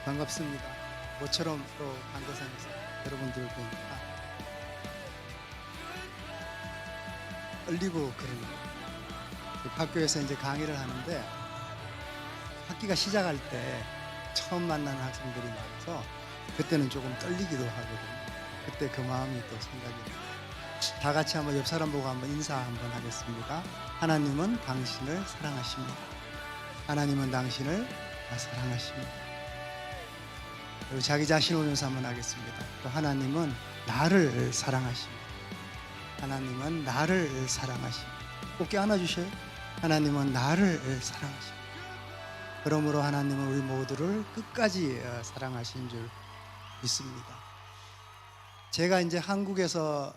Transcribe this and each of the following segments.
반갑습니다. 모처럼 또 강대상에서 여러분들을 보니까 떨리고 그러네요. 학교에서 이제 강의를 하는데 학기가 시작할 때 처음 만나는 학생들이 많아서 그때는 조금 떨리기도 하거든요. 그때 그 마음이 또 생각이 나요. 다 같이 한번 옆 사람 보고 한번 인사 한번 하겠습니다. 하나님은 당신을 사랑하십니다. 하나님은 당신을 사랑하십니다. 그리고 자기 자신을 보면서 한번 하겠습니다. 또 하나님은 나를 사랑하십니다. 하나님은 나를 사랑하십니다. 꼭 껴안아주셔요. 하나님은 나를 사랑하십니다. 그러므로 하나님은 우리 모두를 끝까지 사랑하신 줄 믿습니다. 제가 이제 한국에서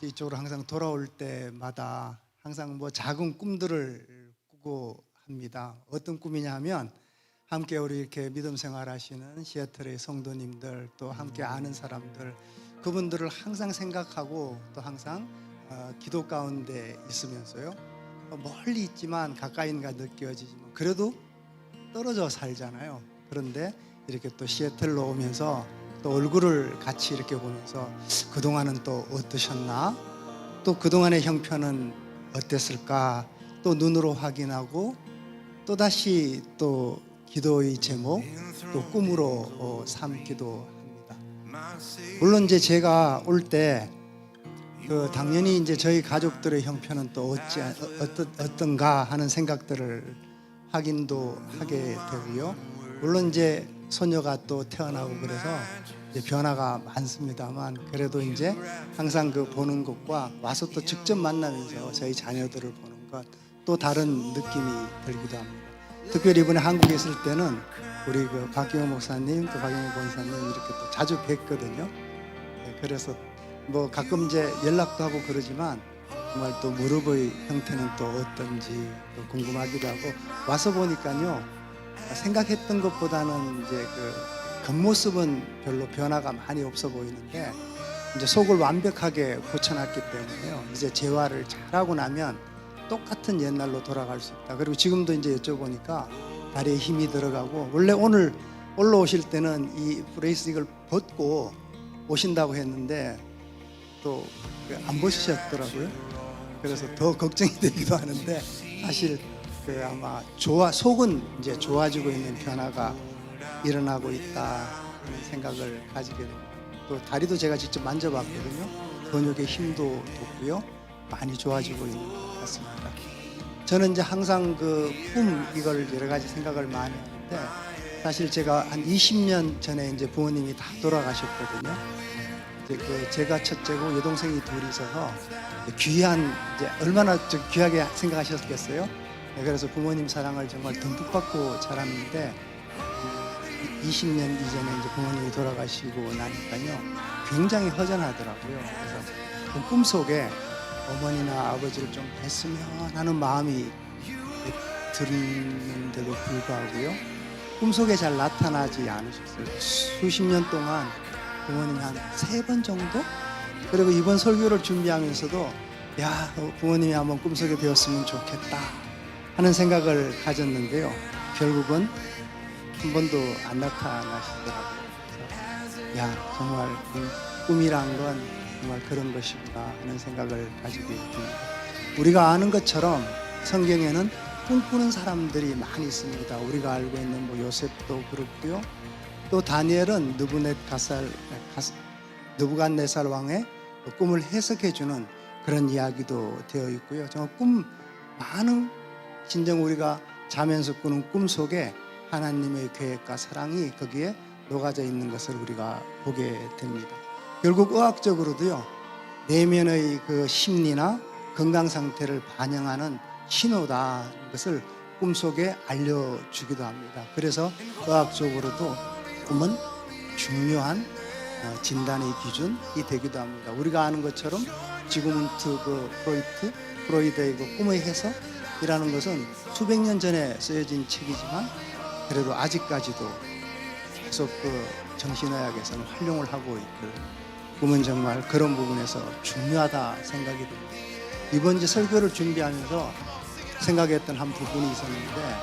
이쪽으로 항상 돌아올 때마다 항상 뭐 작은 꿈들을 꾸고 합니다. 어떤 꿈이냐 하면 함께 우리 이렇게 믿음 생활하시는 시애틀의 성도님들, 또 함께 아는 사람들, 그분들을 항상 생각하고 또 항상 기도 가운데 있으면서요, 멀리 있지만 가까이인가 느껴지지만 그래도 떨어져 살잖아요. 그런데 이렇게 또 시애틀로 오면서 또 얼굴을 같이 이렇게 보면서 그동안은 또 어떠셨나, 또 그동안의 형편은 어땠을까, 또 눈으로 확인하고 또다시 또 기도의 제목, 또 꿈으로 삼기도 합니다. 물론 이제 제가 올 때 당연히 이제 저희 가족들의 형편은 또 어떤가 하는 생각들을 확인도 하게 되고요. 물론 이제 소녀가 또 태어나고 그래서 이제 변화가 많습니다만, 그래도 이제 항상 그 보는 것과 와서 또 직접 만나면서 저희 자녀들을 보는 것, 또 다른 느낌이 들기도 합니다. 특별히 이번에 한국에 있을 때는 우리 그 박경호 목사님, 또 박경호 권사님 이렇게 또 자주 뵀거든요. 그래서 뭐 가끔 이제 연락도 하고 그러지만 정말 또 무릎의 형태는 또 어떤지 또 궁금하기도 하고, 와서 보니까요, 생각했던 것보다는 이제 그 겉모습은 별로 변화가 많이 없어 보이는데 이제 속을 완벽하게 고쳐놨기 때문에요, 이제 재활을 잘하고 나면 똑같은 옛날로 돌아갈 수 있다. 그리고 지금도 이제 여쭤보니까 다리에 힘이 들어가고, 원래 오늘 올라오실 때는 이 브레이스 이걸 벗고 오신다고 했는데 또 안 벗으셨더라고요. 그래서 더 걱정이 되기도 하는데, 사실 아마 속은 이제 좋아지고 있는 변화가 일어나고 있다 하는 생각을 가지게 됩니다. 또 다리도 제가 직접 만져봤거든요. 근육의 힘도 돋고요, 많이 좋아지고 있는 것 같습니다. 저는 이제 항상 그 꿈 이걸 여러 가지 생각을 많이 하는데, 사실 제가 한 20년 전에 이제 부모님이 다 돌아가셨거든요. 이제 제가 첫째고 여동생이 둘이 있어서 귀한, 이제 얼마나 귀하게 생각하셨겠어요. 그래서 부모님 사랑을 정말 듬뿍 받고 자랐는데 20년 이전에 이제 부모님이 돌아가시고 나니까요, 굉장히 허전하더라고요. 그래서 그 꿈속에 어머니나 아버지를 좀 뵀으면 하는 마음이 드는데도 불구하고요, 꿈속에 잘 나타나지 않으셨어요. 수십 년 동안 부모님이 한 3번 정도? 그리고 이번 설교를 준비하면서도 야, 부모님이 한번 꿈속에 뵈었으면 좋겠다 하는 생각을 가졌는데요, 결국은 한 번도 안 나타나시더라고요. 그래서 야, 정말 꿈이란 건 정말 그런 것이구나 하는 생각을 가지게 됩니다. 우리가 아는 것처럼 성경에는 꿈꾸는 사람들이 많이 있습니다. 우리가 알고 있는 뭐 요셉도 그렇고요, 또 다니엘은 느부갓네살 왕의 꿈을 해석해주는 그런 이야기도 되어 있고요. 정말 많은 진정 우리가 자면서 꾸는 꿈 속에 하나님의 계획과 사랑이 거기에 녹아져 있는 것을 우리가 보게 됩니다. 결국 의학적으로도요, 내면의 그 심리나 건강 상태를 반영하는 신호다는 것을 꿈속에 알려주기도 합니다. 그래서 의학적으로도 꿈은 중요한 진단의 기준이 되기도 합니다. 우리가 아는 것처럼 지그문트 프로이드의 꿈의 해석이라는 것은 수백 년 전에 쓰여진 책이지만 그래도 아직까지도 계속 정신의학에서는 활용을 하고 있고, 꿈은 정말 그런 부분에서 중요하다 생각이 듭니다. 이번 이제 설교를 준비하면서 생각했던 한 부분이 있었는데,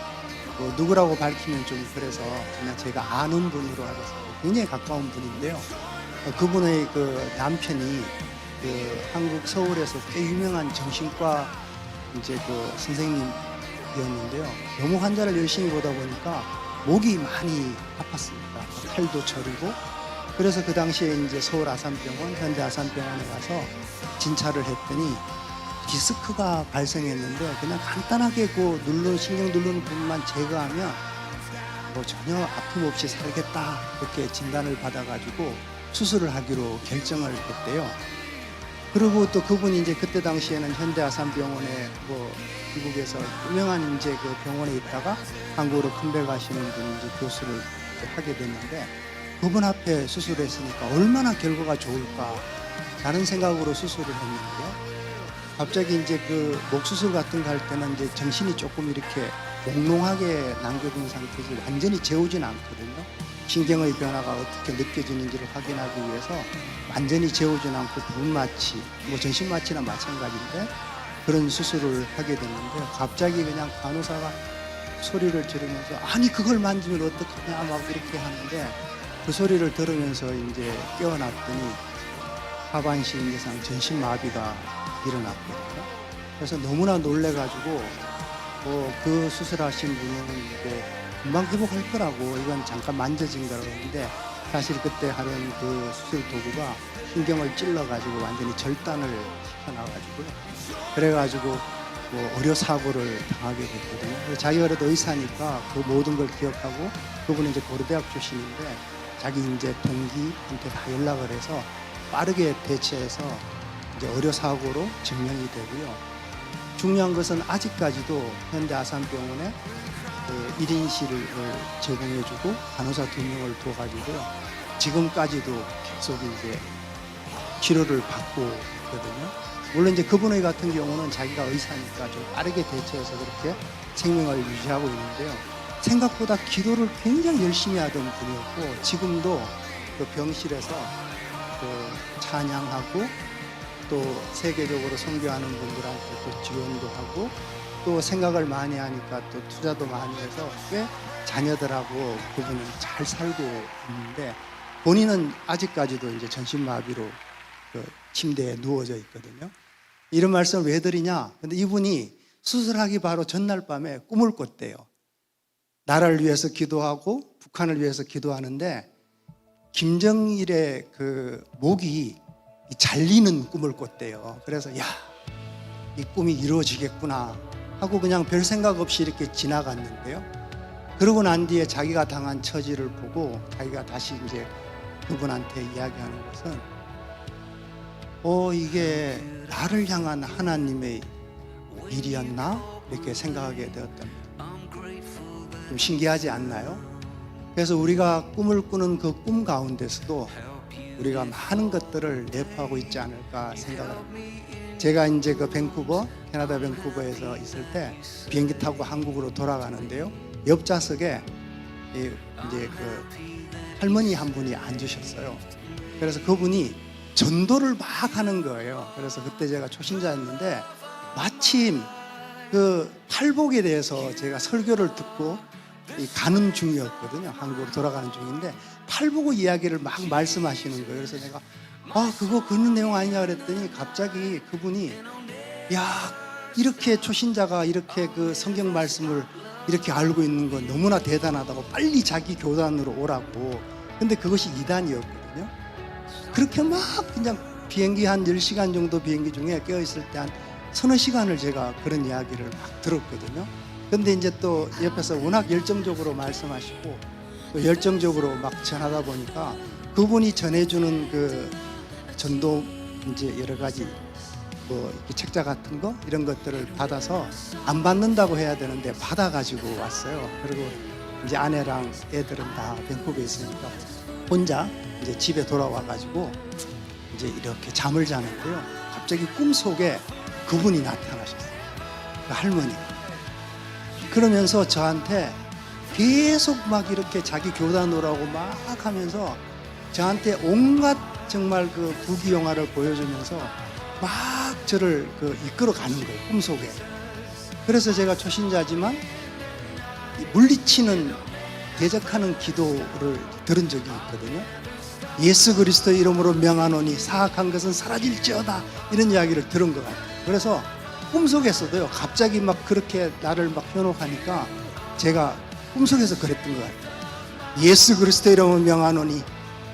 뭐 누구라고 밝히면 좀 그래서 그냥 제가 아는 분으로 하겠습니다. 굉장히 가까운 분인데요. 그분의 그 남편이 그 한국 서울에서 꽤 유명한 정신과 이제 그 선생님이었는데요. 너무 환자를 열심히 보다 보니까 목이 많이 아팠습니다. 팔도 저리고. 그래서 그 당시에 이제 서울 아산병원, 현대 아산병원에 가서 진찰을 했더니 디스크가 발생했는데 그냥 간단하게 그 신경 누르는 부분만 제거하면 뭐 전혀 아픔 없이 살겠다 이렇게 진단을 받아가지고 수술을 하기로 결정을 했대요. 그리고 또 그분이 이제 그때 당시에는 현대 아산병원에 뭐 미국에서 유명한 이제 그 병원에 있다가 한국으로 컴백하시는 분 이제 교수를 하게 됐는데 그분 앞에 수술했으니까 얼마나 결과가 좋을까라는 생각으로 수술을 했는데요. 갑자기 이제 그 목 수술 같은 거 할 때는 이제 정신이 조금 이렇게 몽롱하게 남겨둔 상태지 완전히 재우진 않거든요. 신경의 변화가 어떻게 느껴지는지를 확인하기 위해서 완전히 재우진 않고 부분마취, 뭐 전신마취나 마찬가지인데 그런 수술을 하게 됐는데 갑자기 그냥 간호사가 소리를 지르면서 아니 그걸 만지면 어떡하냐 막 이렇게 하는데 그 소리를 들으면서 이제 깨어났더니 하반신 이상 전신마비가 일어났거든요. 그래서 너무나 놀래가지고 그 수술하신 분은 이제 금방 회복할 거라고 이건 잠깐 만져진 거라고 했는데 사실 그때 하던 그 수술 도구가 신경을 찔러가지고 완전히 절단을 시켜놔가지고요. 그래가지고 뭐 의료 사고를 당하게 됐거든요. 자기가 그래도 의사니까 그 모든 걸 기억하고 그분은 이제 고려대학 출신인데 자기 이제 동기한테 다 연락을 해서 빠르게 대처해서 이제 의료 사고로 증명이 되고요. 중요한 것은 아직까지도 현대 아산병원에 그 1인실을 제공해주고 간호사 2명을 둬가지고요. 지금까지도 계속 이제 치료를 받고 있거든요. 물론 이제 그분의 같은 경우는 자기가 의사니까 좀 빠르게 대처해서 그렇게 생명을 유지하고 있는데요. 생각보다 기도를 굉장히 열심히 하던 분이었고 지금도 그 병실에서 그 찬양하고 또 세계적으로 선교하는 분들한테 또 지원도 하고 또 생각을 많이 하니까 또 투자도 많이 해서 꽤 자녀들하고 그분은 잘 살고 있는데 본인은 아직까지도 이제 전신마비로 그 침대에 누워져 있거든요. 이런 말씀을 왜 드리냐? 근데 이분이 수술하기 바로 전날 밤에 꿈을 꿨대요. 나라를 위해서 기도하고 북한을 위해서 기도하는데 김정일의 그 목이 잘리는 꿈을 꿨대요. 그래서 야, 이 꿈이 이루어지겠구나 하고 그냥 별 생각 없이 이렇게 지나갔는데요. 그러고 난 뒤에 자기가 당한 처지를 보고 자기가 다시 이제 그분한테 이야기하는 것은 이게 나를 향한 하나님의 일이었나? 이렇게 생각하게 되었답니다. 좀 신기하지 않나요? 그래서 우리가 꿈을 꾸는 그 꿈 가운데서도 우리가 많은 것들을 내포하고 있지 않을까 생각을 합니다. 제가 이제 그 밴쿠버, 캐나다 밴쿠버에서 있을 때 비행기 타고 한국으로 돌아가는데요. 옆좌석에 이제 그 할머니 한 분이 앉으셨어요. 그래서 그분이 전도를 막 하는 거예요. 그래서 그때 제가 초신자였는데 마침 그 팔복에 대해서 제가 설교를 듣고 가는 중이었거든요. 한국으로 돌아가는 중인데 팔복의 이야기를 막 말씀하시는 거예요. 그래서 내가 그거 그런 내용 아니냐 그랬더니 갑자기 그분이 야, 이렇게 초신자가 이렇게 그 성경 말씀을 이렇게 알고 있는 건 너무나 대단하다고 빨리 자기 교단으로 오라고. 근데 그것이 이단이었거든요. 그렇게 막 그냥 비행기 한 10시간 정도 비행기 중에 깨어있을 때 한 서너 시간을 제가 그런 이야기를 막 들었거든요. 근데 이제 또 옆에서 워낙 열정적으로 말씀하시고 또 열정적으로 막 전하다 보니까 그분이 전해주는 그 전도 이제 여러 가지 뭐 책자 같은 거 이런 것들을 받아서 안 받는다고 해야 되는데 받아가지고 왔어요. 그리고 이제 아내랑 애들은 다 밴쿠버에 있으니까 혼자 이제 집에 돌아와가지고 이제 이렇게 잠을 자는데요. 갑자기 꿈속에 그분이 나타나셨어요. 그 할머니가. 그러면서 저한테 계속 막 이렇게 자기 교단 오라고 막 하면서 저한테 온갖 정말 그 부귀영화를 보여주면서 막 저를 그 이끌어 가는 거예요. 꿈속에. 그래서 제가 초신자지만 물리치는 대적하는 기도를 들은 적이 있거든요. 예수 그리스도의 이름으로 명하노니 사악한 것은 사라질지어다, 이런 이야기를 들은 것 같아요. 그래서 꿈속에서도요, 갑자기 막 그렇게 나를 막 현혹하니까 제가 꿈속에서 그랬던 것 같아요. 예수 그리스도의 이름으로 명하노니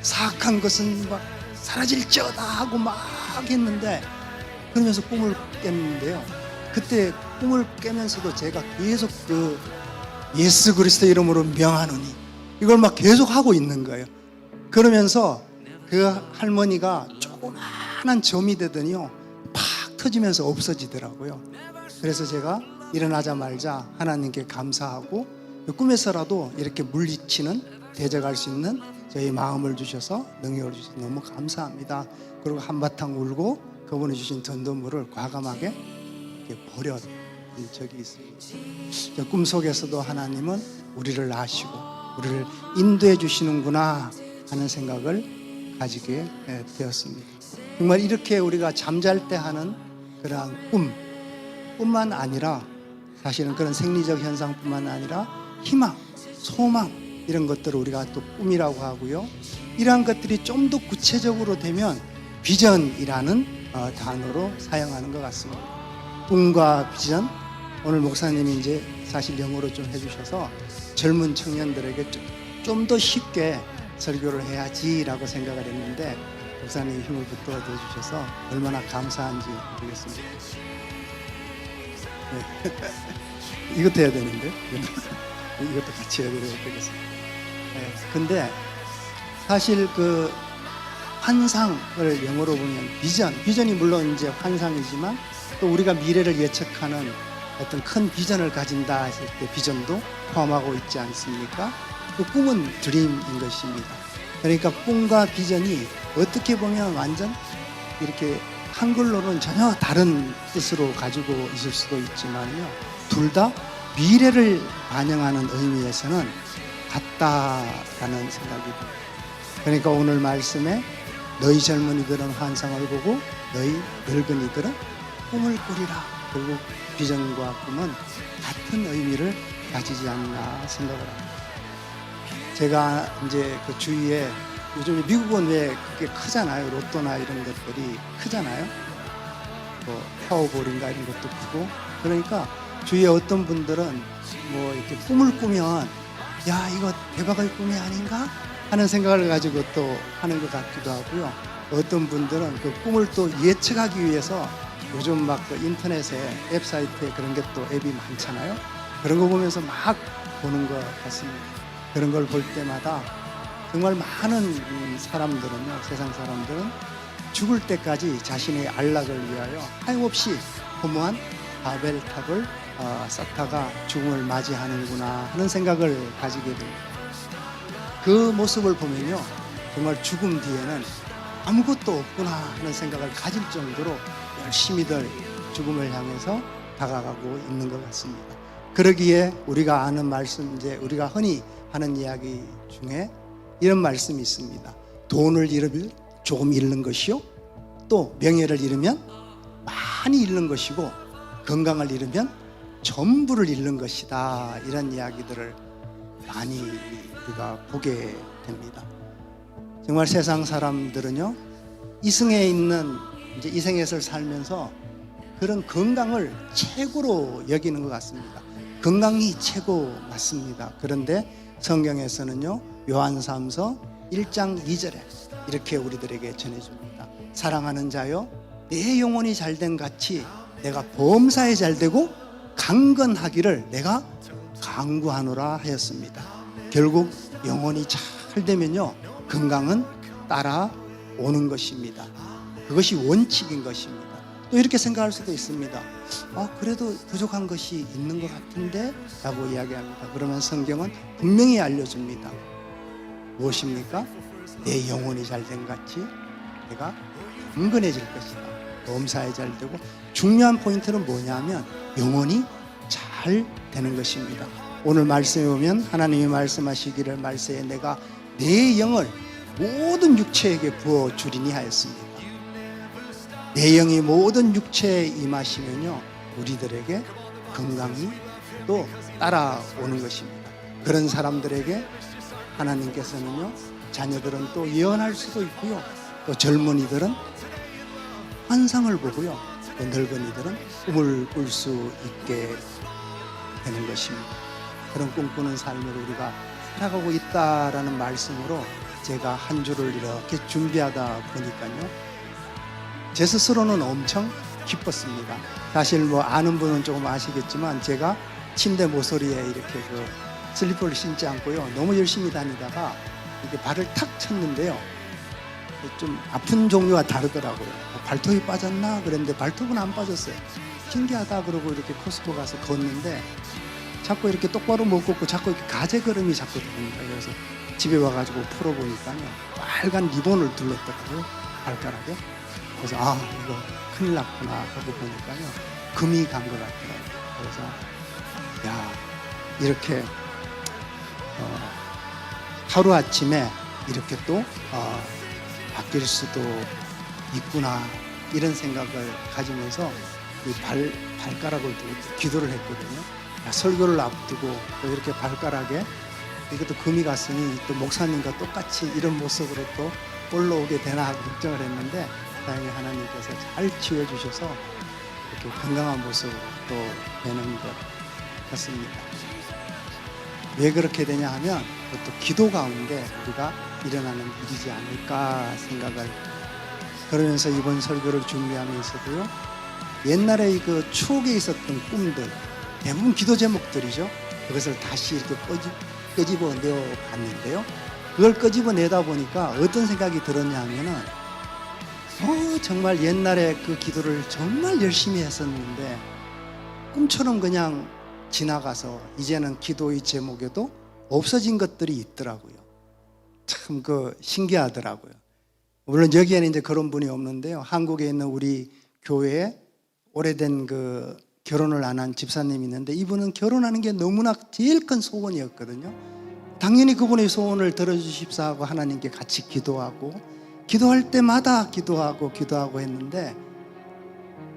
사악한 것은 막 사라질지어다 하고 막 했는데, 그러면서 꿈을 깼는데요, 그때 꿈을 깨면서도 제가 계속 그 예수 그리스도의 이름으로 명하노니 이걸 막 계속 하고 있는 거예요. 그러면서 그 할머니가 조그마한 점이 되더니요, 팍 터지면서 없어지더라고요. 그래서 제가 일어나자마자 하나님께 감사하고, 꿈에서라도 이렇게 물리치는, 대적할 수 있는 저희 마음을 주셔서, 능력을 주셔서 너무 감사합니다. 그리고 한바탕 울고 그분이 주신 전도물을 과감하게 이렇게 버렸던 적이 있습니다. 꿈속에서도 하나님은 우리를 아시고 우리를 인도해 주시는구나 하는 생각을 가지게 되었습니다. 정말 이렇게 우리가 잠잘 때 하는 그러한 꿈뿐만 아니라, 사실은 그런 생리적 현상뿐만 아니라 희망, 소망, 이런 것들을 우리가 또 꿈이라고 하고요. 이러한 것들이 좀 더 구체적으로 되면 비전이라는 단어로 사용하는 것 같습니다. 꿈과 비전, 오늘 목사님이 이제 사실 영어로 좀 해주셔서 젊은 청년들에게 좀 더 쉽게 설교를 해야지라고 생각을 했는데, 목사님이 힘을 붙들어 주셔서 얼마나 감사한지 모르겠습니다. 네. 이것도 해야 되는데, 이것도 같이 해야 되겠습니다. 네. 근데 사실 그 환상을 영어로 보면 비전이 물론 이제 환상이지만, 또 우리가 미래를 예측하는 어떤 큰 비전을 가진다 했을 때 비전도 포함하고 있지 않습니까? 그 꿈은 드림인 것입니다. 그러니까 꿈과 비전이 어떻게 보면 완전 이렇게 한글로는 전혀 다른 뜻으로 가지고 있을 수도 있지만요, 둘 다 미래를 반영하는 의미에서는 같다라는 생각이 듭니다. 그러니까 오늘 말씀에 너희 젊은이들은 환상을 보고 너희 늙은이들은 꿈을 꾸리라. 결국 비전과 꿈은 같은 의미를 가지지 않나 생각을 합니다. 제가 이제 그 주위에, 요즘에 미국은 왜 그게 크잖아요. 로또나 이런 것들이 크잖아요. 뭐 파워볼인가 이런 것도 크고. 그러니까 주위에 어떤 분들은 뭐 이렇게 꿈을 꾸면 야, 이거 대박의 꿈이 아닌가 하는 생각을 가지고 또 하는 것 같기도 하고요. 어떤 분들은 그 꿈을 또 예측하기 위해서 요즘 막 그 인터넷에 웹사이트에 그런 게 또 앱이 많잖아요. 그런 거 보면서 막 보는 것 같습니다. 그런 걸 볼 때마다 정말 많은 사람들은요, 세상 사람들은 죽을 때까지 자신의 안락을 위하여 하염없이 허무한 바벨탑을 쌓다가 죽음을 맞이하는구나 하는 생각을 가지게 됩니다. 그 모습을 보면요, 정말 죽음 뒤에는 아무것도 없구나 하는 생각을 가질 정도로 열심히들 죽음을 향해서 다가가고 있는 것 같습니다. 그러기에 우리가 아는 말씀, 이제 우리가 흔히 하는 이야기 중에 이런 말씀이 있습니다. 돈을 잃으면 조금 잃는 것이요, 또 명예를 잃으면 많이 잃는 것이고, 건강을 잃으면 전부를 잃는 것이다. 이런 이야기들을 많이 우리가 보게 됩니다. 정말 세상 사람들은요, 이승에 있는 이제 이 생애를 살면서 그런 건강을 최고로 여기는 것 같습니다. 건강이 최고 맞습니다. 그런데 성경에서는요, 요한삼서 1장 2절에 이렇게 우리들에게 전해줍니다. 사랑하는 자여, 내 영혼이 잘된 같이 내가 범사에 잘되고 강건하기를 내가 강구하노라 하였습니다. 결국 영혼이 잘 되면요, 건강은 따라오는 것입니다. 그것이 원칙인 것입니다. 또 이렇게 생각할 수도 있습니다. 그래도 부족한 것이 있는 것 같은데 라고 이야기합니다. 그러면 성경은 분명히 알려줍니다. 무엇입니까? 내 영혼이 잘된 같이 내가 강건해질 것이다. 범사에 잘되고, 중요한 포인트는 뭐냐면 영혼이 잘 되는 것입니다. 오늘 말씀에 보면 하나님이 말씀하시기를 말세에 내가 내 영을 모든 육체에게 부어주리니 하였습니다. 내 영이 모든 육체에 임하시면요, 우리들에게 건강이 또 따라오는 것입니다. 그런 사람들에게 하나님께서는요, 자녀들은 또 예언할 수도 있고요, 또 젊은이들은 환상을 보고요, 또 늙은이들은 꿈을 꿀 수 있게 되는 것입니다. 그런 꿈꾸는 삶을 우리가 살아가고 있다라는 말씀으로 제가 한 주를 이렇게 준비하다 보니까요, 제 스스로는 엄청 기뻤습니다. 사실 뭐 아는 분은 조금 아시겠지만 제가 침대 모서리에 이렇게 슬리퍼를 신지 않고요, 너무 열심히 다니다가 이렇게 발을 탁 쳤는데요, 좀 아픈 종류가 다르더라고요. 발톱이 빠졌나 그랬는데 발톱은 안 빠졌어요. 신기하다 그러고 이렇게 코스코 가서 걷는데 자꾸 이렇게 똑바로 못 걷고 자꾸 이렇게 가재걸음이 자꾸 됩니다. 그래서 집에 와가지고 풀어보니까요, 빨간 리본을 둘렀더라고요, 발가락에. 그래서 이거 큰일 났구나 하고 보니까요, 금이 간 것 같더라고요. 그래서 이렇게 하루아침에 이렇게 또 바뀔 수도 있구나, 이런 생각을 가지면서 이 발가락을 두고 기도를 했거든요. 설교를 앞두고 또 이렇게 발가락에 이것도 금이 갔으니 또 목사님과 똑같이 이런 모습으로 또 올라오게 되나 하고 걱정을 했는데, 다행히 하나님께서 잘 지워주셔서 이렇게 건강한 모습으로 또 되는 것 같습니다. 왜 그렇게 되냐 하면 또 기도 가운데 우리가 일어나는 일이지 않을까 생각을, 그러면서 이번 설교를 준비하면서도요, 옛날에 그 추억에 있었던 꿈들, 대부분 기도 제목들이죠. 그것을 다시 이렇게 끄집어내어 봤는데요, 그걸 끄집어내다 보니까 어떤 생각이 들었냐 하면은 정말 옛날에 그 기도를 정말 열심히 했었는데 꿈처럼 그냥 지나가서 이제는 기도의 제목에도 없어진 것들이 있더라고요. 참 신기하더라고요. 물론 여기에는 이제 그런 분이 없는데요, 한국에 있는 우리 교회에 오래된 결혼을 안 한 집사님이 있는데, 이분은 결혼하는 게 너무나 제일 큰 소원이었거든요. 당연히 그분의 소원을 들어주십사 하고 하나님께 같이 기도하고, 기도할 때마다 기도하고 했는데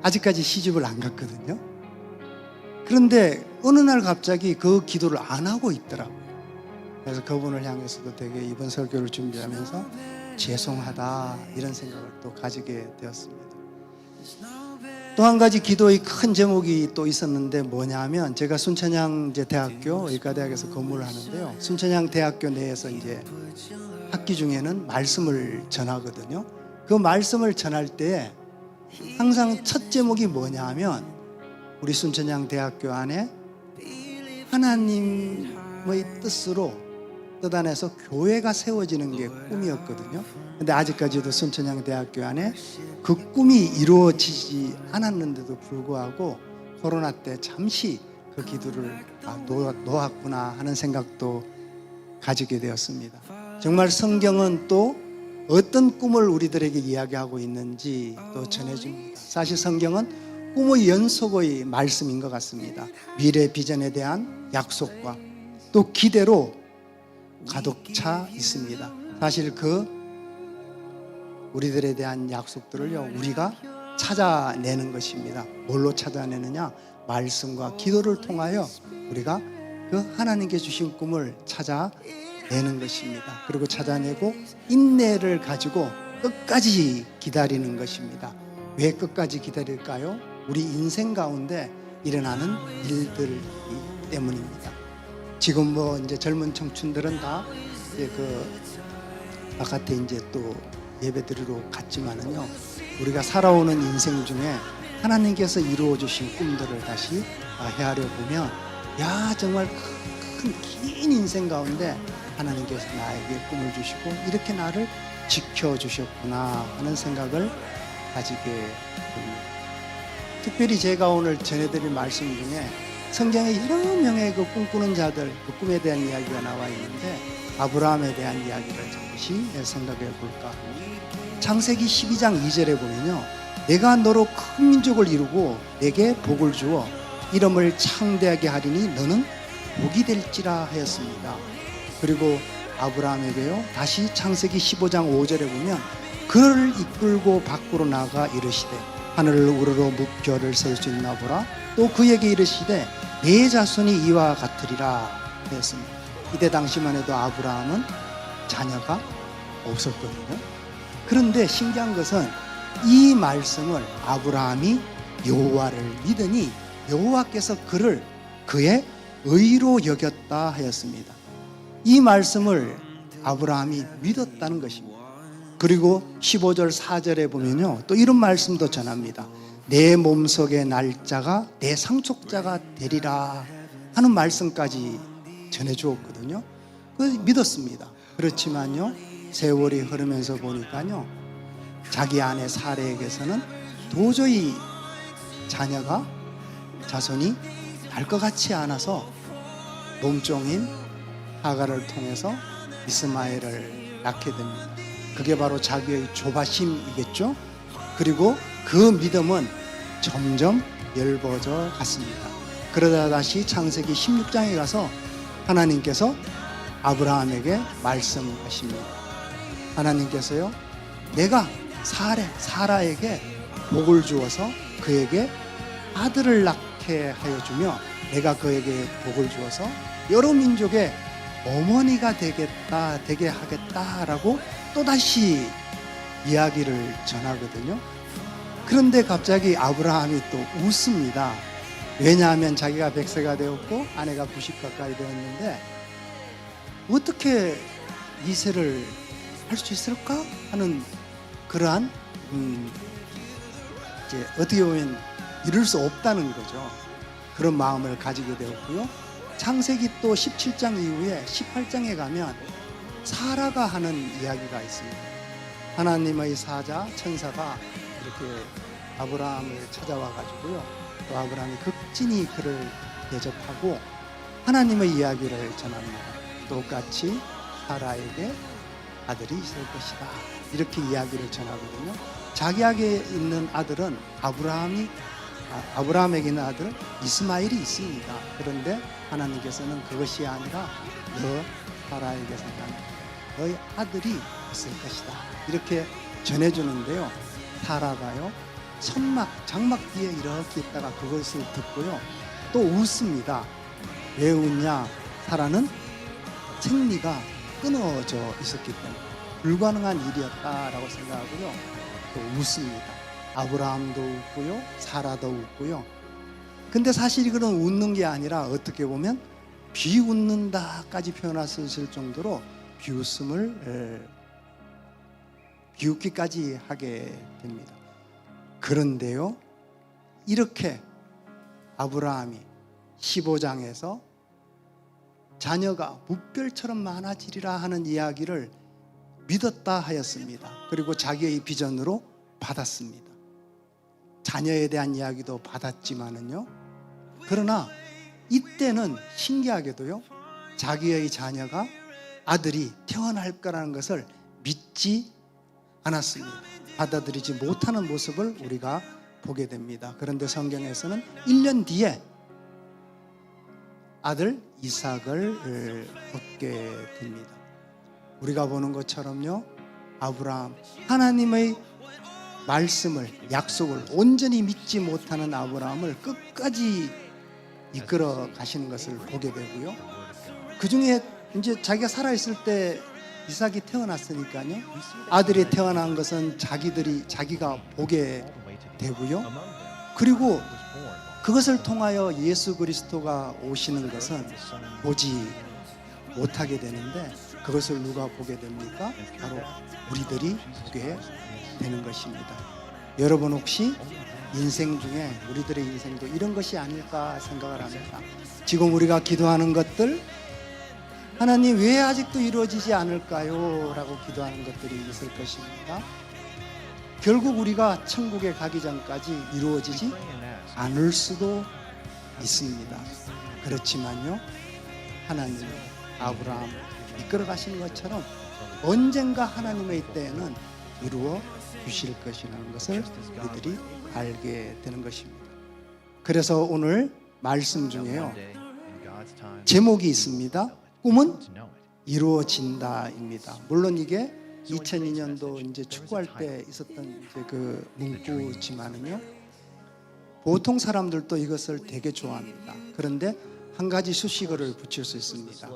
아직까지 시집을 안 갔거든요. 그런데 어느 날 갑자기 그 기도를 안 하고 있더라고요. 그래서 그분을 향해서도 되게 이번 설교를 준비하면서 죄송하다, 이런 생각을 또 가지게 되었습니다. 또 한 가지 기도의 큰 제목이 또 있었는데 뭐냐면, 제가 순천향 대학교 의과대학에서 근무를 하는데요, 순천향 대학교 내에서 이제 학기 중에는 말씀을 전하거든요. 그 말씀을 전할 때 항상 첫 제목이 뭐냐면, 우리 순천향 대학교 안에 하나님의 뜻 안에서 교회가 세워지는 게 꿈이었거든요. 근데 아직까지도 순천향 대학교 안에 그 꿈이 이루어지지 않았는데도 불구하고 코로나 때 잠시 그 기도를 놓았구나 하는 생각도 가지게 되었습니다. 정말 성경은 또 어떤 꿈을 우리들에게 이야기하고 있는지 또 전해줍니다. 사실 성경은 꿈의 연속의 말씀인 것 같습니다. 미래 비전에 대한 약속과 또 기대로 가득 차 있습니다. 사실 우리들에 대한 약속들을요, 우리가 찾아내는 것입니다. 뭘로 찾아내느냐? 말씀과 기도를 통하여 우리가 하나님께 주신 꿈을 찾아내는 것입니다. 그리고 찾아내고 인내를 가지고 끝까지 기다리는 것입니다. 왜 끝까지 기다릴까요? 우리 인생 가운데 일어나는 일들 때문입니다. 지금 이제 젊은 청춘들은 다 이제 바깥에 이제 또 예배 드리러 갔지만은요, 우리가 살아오는 인생 중에 하나님께서 이루어 주신 꿈들을 다시 헤아려 보면, 정말 긴 인생 가운데 하나님께서 나에게 꿈을 주시고 이렇게 나를 지켜주셨구나 하는 생각을 가지게 됩니다. 특별히 제가 오늘 전해드릴 말씀 중에 성경에 여러 명의 꿈꾸는 자들, 꿈에 대한 이야기가 나와 있는데, 아브라함에 대한 이야기를 잠시 생각해 볼까 합니다. 창세기 12장 2절에 보면요, 내가 너로 큰 민족을 이루고 내게 복을 주어 이름을 창대하게 하리니 너는 복이 될지라 하였습니다. 그리고 아브라함에게요, 다시 창세기 15장 5절에 보면 그를 이끌고 밖으로 나가 이르시되 하늘을 우러러 무별을 셀 수 있나 보라. 또 그에게 이르시되 내 자손이 이와 같으리라 했습니다. 이때 당시만 해도 아브라함은 자녀가 없었거든요. 그런데 신기한 것은 이 말씀을 아브라함이 여호와를 믿으니 여호와께서 그를 그의 의로 여겼다 하였습니다. 이 말씀을 아브라함이 믿었다는 것입니다. 그리고 15절 4절에 보면요, 또 이런 말씀도 전합니다. 내 몸속의 날짜가 내 상속자가 되리라 하는 말씀까지 전해주었거든요. 그래서 믿었습니다. 그렇지만요, 세월이 흐르면서 보니까요, 자기 아내 사레에게서는 도저히 자손이 날 것 같지 않아서 몸종인 하갈을 통해서 이스마엘을 낳게 됩니다. 그게 바로 자기의 조바심이겠죠. 그리고 그 믿음은 점점 열버져 갔습니다. 그러다 다시 창세기 16장에 가서 하나님께서 아브라함에게 말씀하십니다. 하나님께서요, 내가 사라에게 복을 주어서 그에게 아들을 낳게 하여 주며 내가 그에게 복을 주어서 여러 민족의 어머니가 되게 하겠다라고 또다시 이야기를 전하거든요. 그런데 갑자기 아브라함이 또 웃습니다. 왜냐하면 자기가 100세가 되었고 아내가 90 가까이 되었는데 어떻게 이세를 할 수 있을까 하는 그러한 이제 어떻게 보면 이룰 수 없다는 거죠. 그런 마음을 가지게 되었고요. 창세기 또 17장 이후에 18장에 가면 사라가 하는 이야기가 있습니다. 하나님의 사자 천사가 이렇게 아브라함을 찾아와 가지고요, 또 아브라함이 극진히 그를 대접하고 하나님의 이야기를 전합니다. 똑같이 사라에게 아들이 있을 것이다, 이렇게 이야기를 전하거든요. 자기에게 있는 아들은 아브라함에게 있는 아들 이스마엘이 있습니다. 그런데 하나님께서는 그것이 아니라 너 사라에게서는 너의 아들이 있을 것이다, 이렇게 전해주는데요. 사라가요, 장막 뒤에 이렇게 있다가 그것을 듣고요, 또 웃습니다. 왜 웃냐? 사라는 생리가 끊어져 있었기 때문에 불가능한 일이었다라고 생각하고요, 또 웃습니다. 아브라함도 웃고요, 사라도 웃고요. 근데 사실 이거는 웃는 게 아니라 어떻게 보면 비웃는다까지 표현하실 정도로 비웃기까지 하게 됩니다. 그런데요, 이렇게 아브라함이 15장에서 자녀가 무별처럼 많아지리라 하는 이야기를 믿었다 하였습니다. 그리고 자기의 비전으로 받았습니다. 자녀에 대한 이야기도 받았지만은요, 그러나 이때는 신기하게도요, 자기의 자녀가 아들이 태어날 거라는 것을 믿지 않았습니다. 받아들이지 못하는 모습을 우리가 보게 됩니다. 그런데 성경에서는 1년 뒤에 아들 이삭을 얻게 됩니다. 우리가 보는 것처럼요, 아브라함, 하나님의 말씀을, 약속을 온전히 믿지 못하는 아브라함을 끝까지 이끌어 가시는 것을 보게 되고요. 그 중에 이제 자기가 살아있을 때 이삭이 태어났으니까요, 아들이 태어난 것은 자기가 보게 되고요. 그리고 그것을 통하여 예수 그리스도가 오시는 것은 보지 못하게 되는데, 그것을 누가 보게 됩니까? 바로 우리들이 보게 되는 것입니다. 여러분 혹시 인생 중에 우리들의 인생도 이런 것이 아닐까 생각을 합니다. 지금 우리가 기도하는 것들, 하나님 왜 아직도 이루어지지 않을까요? 라고 기도하는 것들이 있을 것입니다. 결국 우리가 천국에 가기 전까지 이루어지지 않을 수도 있습니다. 그렇지만요, 하나님은 아브라함 이끌어 가시는 것처럼 언젠가 하나님의 때에는 이루어 주실 것이라는 것을 우리들이 알게 되는 것입니다. 그래서 오늘 말씀 중에요, 제목이 있습니다. 꿈은 이루어진다입니다. 물론 이게 2002년도 이제 축구할 때 있었던 이제 그 문구지만은요, 보통 사람들도 이것을 되게 좋아합니다. 그런데 한 가지 수식어를 붙일 수 있습니다.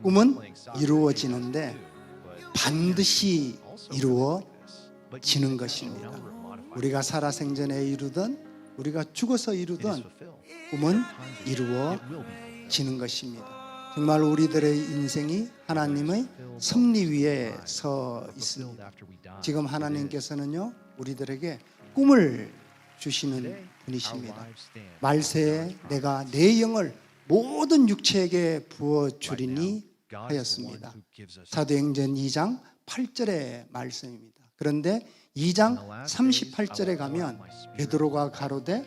꿈은 이루어지는데 반드시 이루어지는 것입니다. 우리가 살아생전에 이루든 우리가 죽어서 이루든 꿈은 이루어지는 것입니다. 정말 우리들의 인생이 하나님의 섭리 위에 서 있습니다. 지금 하나님께서는요, 우리들에게 꿈을 주시는 분이십니다. 말세에 내가 내 영을 모든 육체에게 부어주리니 하였습니다. 사도행전 2장 8절의 말씀입니다. 그런데 2장 38절에 가면 베드로가 가로되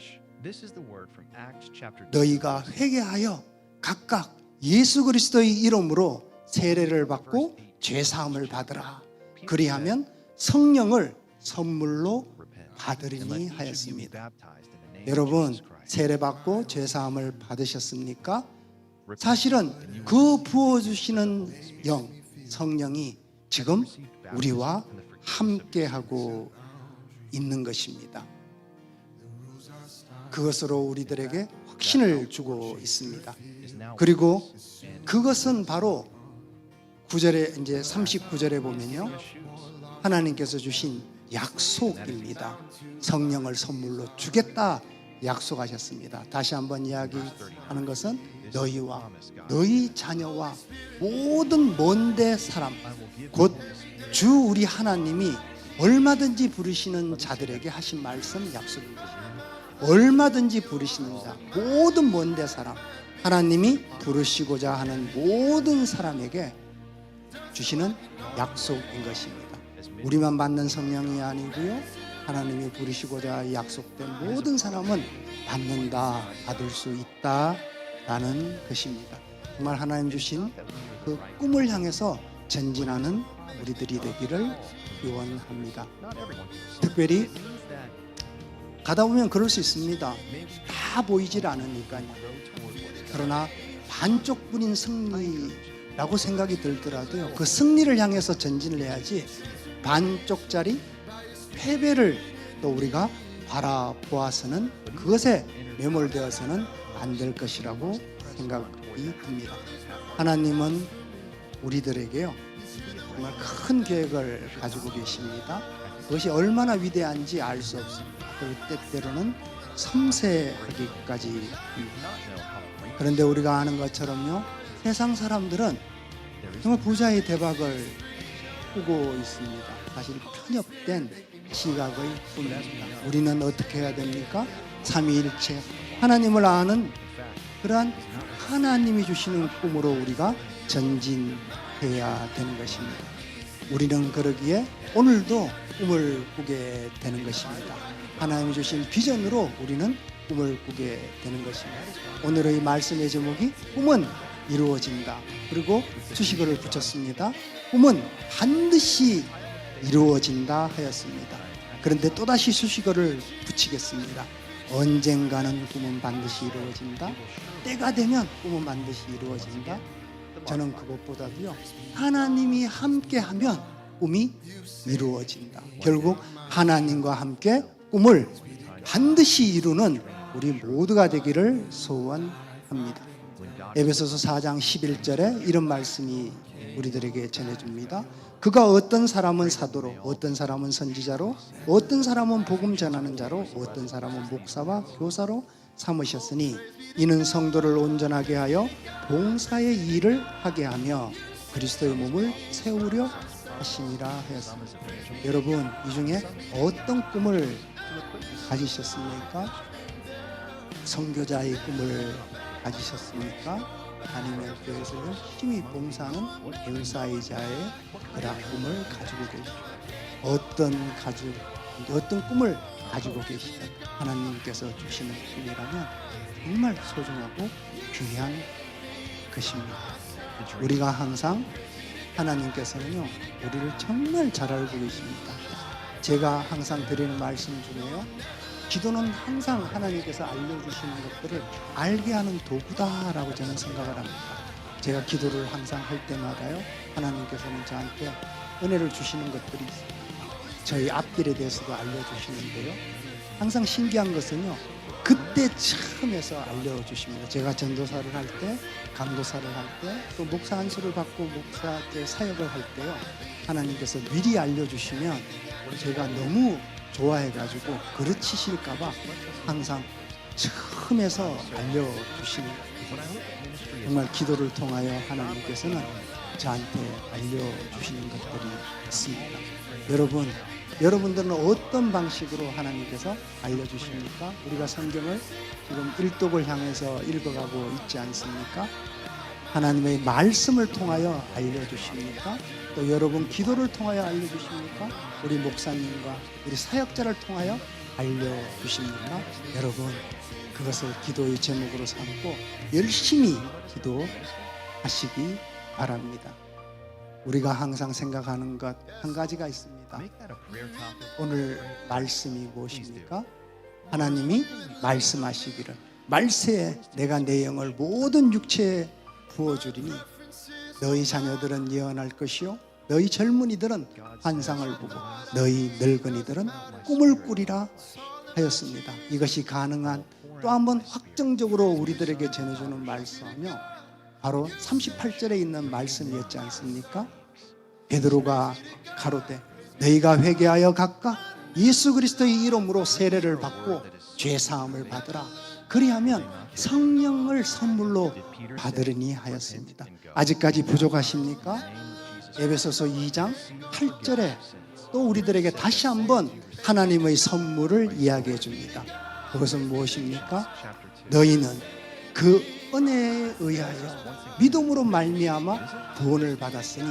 너희가 회개하여 각각 예수 그리스도의 이름으로 세례를 받고 죄 사함을 받으라. 그리하면 성령을 선물로 받으리니 하였습니다. 여러분, 세례 받고 죄 사함을 받으셨습니까? 사실은 그 부어주시는 영, 성령이 지금 우리와 함께하고 있는 것입니다. 그것으로 우리들에게 확신을 주고 있습니다. 그리고 그것은 바로 9절에 이제 39절에 보면요, 하나님께서 주신 약속입니다. 성령을 선물로 주겠다 약속하셨습니다. 다시 한번 이야기하는 것은 너희와 너희 자녀와 모든 먼데 사람, 곧 주 우리 하나님이 얼마든지 부르시는 자들에게 하신 말씀 약속입니다. 얼마든지 부르시는 자, 모든 먼데 사람, 하나님이 부르시고자 하는 모든 사람에게 주시는 약속인 것입니다. 우리만 받는 성령이 아니고요, 하나님이 부르시고자 약속된 모든 사람은 받는다, 받을 수 있다라는 것입니다. 정말 하나님 주신 그 꿈을 향해서 전진하는 우리들이 되기를 기원합니다. 특별히 가다 보면 그럴 수 있습니다. 다 보이질 않으니까요. 그러나 반쪽뿐인 승리라고 생각이 들더라도요, 그 승리를 향해서 전진을 해야지 반쪽짜리 패배를 또 우리가 바라보아서는 그것에 매몰되어서는 안 될 것이라고 생각이 듭니다. 하나님은 우리들에게요, 정말 큰 계획을 가지고 계십니다. 그것이 얼마나 위대한지 알 수 없습니다. 때때로는 섬세하기까지 합니다. 그런데 우리가 아는 것처럼요, 세상 사람들은 정말 부자의 대박을 꾸고 있습니다. 사실 편협된 시각의 꿈입니다. 우리는 어떻게 해야 됩니까? 삼위일체 하나님을 아는 그러한 하나님이 주시는 꿈으로 우리가 전진해야 되는 것입니다. 우리는 그러기에 오늘도 꿈을 꾸게 되는 것입니다. 하나님이 주신 비전으로 우리는 꿈을 꾸게 되는 것입니다. 오늘의 말씀의 제목이 꿈은 이루어진다. 그리고 수식어를 붙였습니다. 꿈은 반드시 이루어진다 하였습니다. 그런데 또다시 수식어를 붙이겠습니다. 언젠가는 꿈은 반드시 이루어진다. 때가 되면 꿈은 반드시 이루어진다. 저는 그것보다도요, 하나님이 함께하면 꿈이 이루어진다. 결국 하나님과 함께 꿈을 반드시 이루는 우리 모두가 되기를 소원합니다. 에베소서 4장 11절에 이런 말씀이 우리들에게 전해줍니다. 그가 어떤 사람은 사도로, 어떤 사람은 선지자로, 어떤 사람은 복음 전하는 자로, 어떤 사람은 목사와 교사로 삼으셨으니 이는 성도를 온전하게 하여 봉사의 일을 하게 하며 그리스도의 몸을 세우려 하심이라 하였습니다. 여러분, 이 중에 어떤 꿈을 가지셨습니까? 선교자의 꿈을 가지셨습니까? 아니면 교회에서 열심히 봉사하는 봉사자의 그런 꿈을 가지고 계십니까? 어떤 꿈을 가지고 계시든 하나님께서 주시는 꿈이라면 정말 소중하고 귀한 것입니다. 우리가 항상 하나님께서는요, 우리를 정말 잘 알고 계십니다. 제가 항상 드리는 말씀 중에요, 기도는 항상 하나님께서 알려주시는 것들을 알게 하는 도구다라고 저는 생각을 합니다. 제가 기도를 항상 할 때마다요, 하나님께서는 저한테 은혜를 주시는 것들이 있습니다. 저희 앞길에 대해서도 알려주시는데요, 항상 신기한 것은요, 그때 처음에서 알려주십니다. 제가 전도사를 할 때, 강도사를 할 때, 또 목사 안수를 받고 목사 때 사역을 할 때요, 하나님께서 미리 알려주시면 제가 너무 좋아해가지고 그르치실까봐 항상 처음에서 알려주시는 거예요. 정말 기도를 통하여 하나님께서는 저한테 알려주시는 것들이 있습니다. 여러분들은 어떤 방식으로 하나님께서 알려주십니까? 우리가 성경을 지금 일독을 향해서 읽어가고 있지 않습니까? 하나님의 말씀을 통하여 알려주십니까? 또 여러분 기도를 통하여 알려주십니까? 우리 목사님과 우리 사역자를 통하여 알려주십니까? 여러분 그것을 기도의 제목으로 삼고 열심히 기도하시기 바랍니다. 우리가 항상 생각하는 것 한 가지가 있습니다. 오늘 말씀이 무엇입니까? 하나님이 말씀하시기를 말세에 내가 내 영을 모든 육체에 부어주리니 너희 자녀들은 예언할 것이요 너희 젊은이들은 환상을 보고 너희 늙은이들은 꿈을 꾸리라 하였습니다. 이것이 가능한 또 한번 확정적으로 우리들에게 전해주는 말씀이며 바로 38절에 있는 말씀이었지 않습니까? 베드로가 가로되 너희가 회개하여 각각 예수 그리스도의 이름으로 세례를 받고 죄 사함을 받으라. 그리하면 성령을 선물로 받으리니 하였습니다. 아직까지 부족하십니까? 에베소서 2장 8절에 또 우리들에게 다시 한번 하나님의 선물을 이야기해 줍니다. 그것은 무엇입니까? 너희는 그 은혜에 의하여 믿음으로 말미암아 구원을 받았으니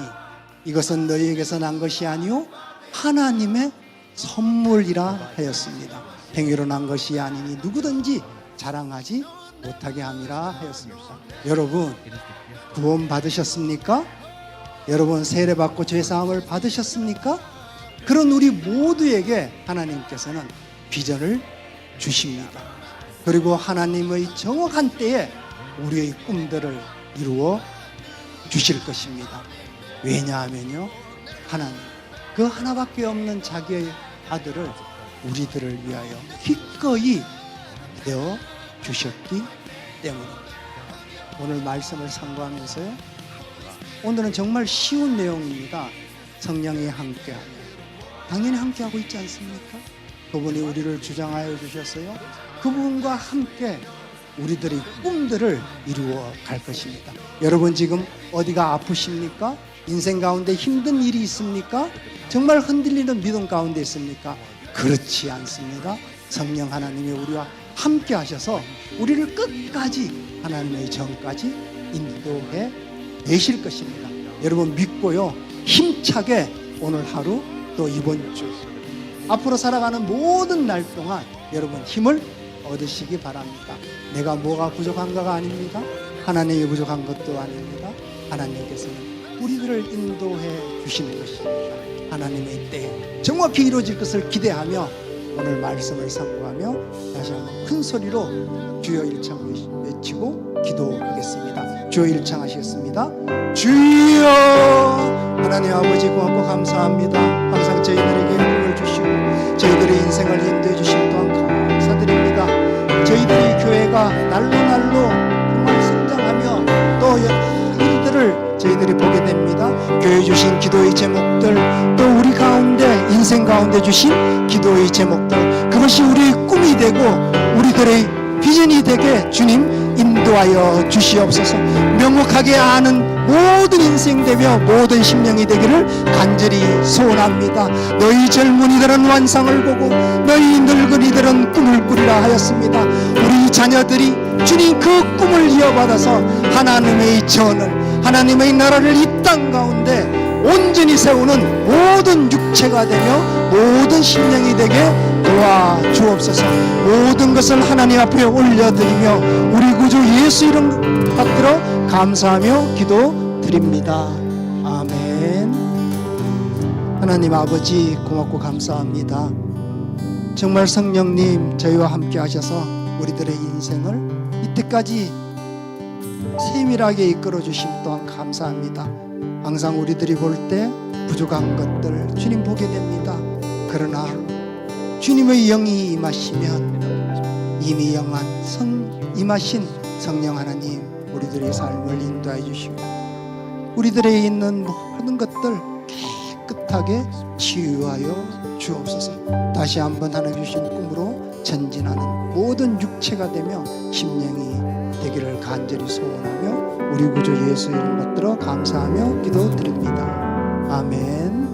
이것은 너희에게서 난 것이 아니요 하나님의 선물이라 하였습니다. 행위로 난 것이 아니니 누구든지 자랑하지 못하게 함이라 하였습니다. 여러분 구원 받으셨습니까? 여러분 세례 받고 죄 사함을 받으셨습니까? 그런 우리 모두에게 하나님께서는 비전을 주십니다. 그리고 하나님의 정확한 때에 우리의 꿈들을 이루어 주실 것입니다. 왜냐하면요 하나님 그 하나밖에 없는 자기의 아들을 우리들을 위하여 기꺼이 내어 주셨기 때문입니다. 오늘 말씀을 상고하면서요 오늘은 정말 쉬운 내용입니다. 성령이 함께하며 당연히 함께하고 있지 않습니까? 그분이 우리를 주장하여 주셨어요. 그분과 함께 우리들의 꿈들을 이루어 갈 것입니다. 여러분 지금 어디가 아프십니까? 인생 가운데 힘든 일이 있습니까? 정말 흔들리는 믿음 가운데 있습니까? 그렇지 않습니다. 성령 하나님이 우리와 함께 하셔서 우리를 끝까지 하나님의 정까지 인도해 내실 것입니다. 여러분 믿고요 힘차게 오늘 하루 또 이번 주 앞으로 살아가는 모든 날 동안 여러분 힘을 얻으시기 바랍니다. 내가 뭐가 부족한가가 아닙니다. 하나님이 부족한 것도 아닙니다. 하나님께서는 우리들을 인도해 주시는 것입니다. 하나님의 때에 정확히 이루어질 것을 기대하며 오늘 말씀을 상고하며 다시 한번 큰 소리로 주여 일창 외치고 기도하겠습니다. 주여 일창 하시겠습니다. 주여 하나님 아버지 고맙고 감사합니다. 항상 저희들에게 꿈을 주시고 저희들의 인생을 인도해 주신 또한 감사드립니다. 저희들이 교회가 날로 정말 성장하며 또 일들을 저희들이 보게 됩니다. 교회 주신 기도의 제목들 또 우리 가운데 인생 가운데 주신 기도의 제목들 그것이 우리의 꿈이 되고 우리들의 비전이 되게 주님 인도하여 주시옵소서. 명확하게 아는 모든 인생 되며 모든 심령이 되기를 간절히 소원합니다. 너희 젊은이들은 환상을 보고 너희 늙은이들은 꿈을 꾸리라 하였습니다. 우리 자녀들이 주님 그 꿈을 이어받아서 하나님의 전을 하나님의 나라를 이 땅 가운데 온전히 세우는 모든 육체가 되며 모든 심령이 되게 도와주옵소서. 모든 것을 하나님 앞에 올려드리며 우리 구주 예수 이름 받들어 감사하며 기도드립니다. 아멘. 하나님 아버지 고맙고 감사합니다. 정말 성령님 저희와 함께 하셔서 우리들의 인생을 이때까지 세밀하게 이끌어 주심 또한 감사합니다. 항상 우리들이 볼 때 부족한 것들 주님 보게 됩니다. 그러나 주님의 영이 임하시면 이미 임하신 성령 하나님, 우리들의 삶을 인도해 주시고 우리들에 있는 모든 것들 깨끗하게 치유하여 주옵소서. 다시 한번 하나님 주신 꿈으로 전진하는 모든 육체가 되며 심령이 되기를 간절히 소원하며 우리 구주 예수 이름 받들어 감사하며 기도드립니다. 아멘.